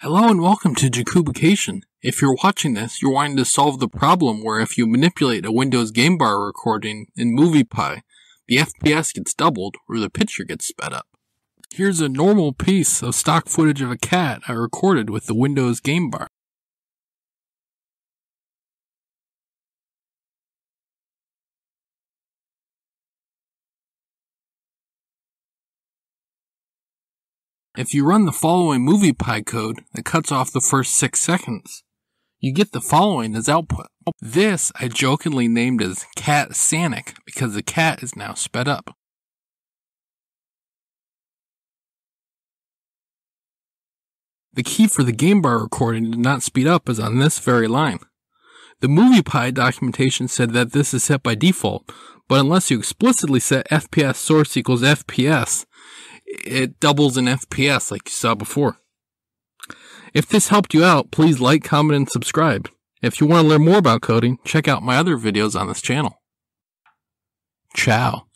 Hello and welcome to Jakubication. If you're watching this, you're wanting to solve the problem where if you manipulate a Windows Game Bar recording in MoviePie, the FPS gets doubled or the picture gets sped up. Here's a normal piece of stock footage of a cat I recorded with the Windows Game Bar. If you run the following MoviePie code that cuts off the first 6 seconds, you get the following as output. This I jokingly named as Cat Sanic because the cat is now sped up. The key for the Game Bar recording to not speed up is on this very line. The MoviePie documentation said that this is set by default, but unless you explicitly set FPS source equals FPS, it doubles in FPS like you saw before. If this helped you out, please like, comment, and subscribe. If you want to learn more about coding, check out my other videos on this channel. Ciao.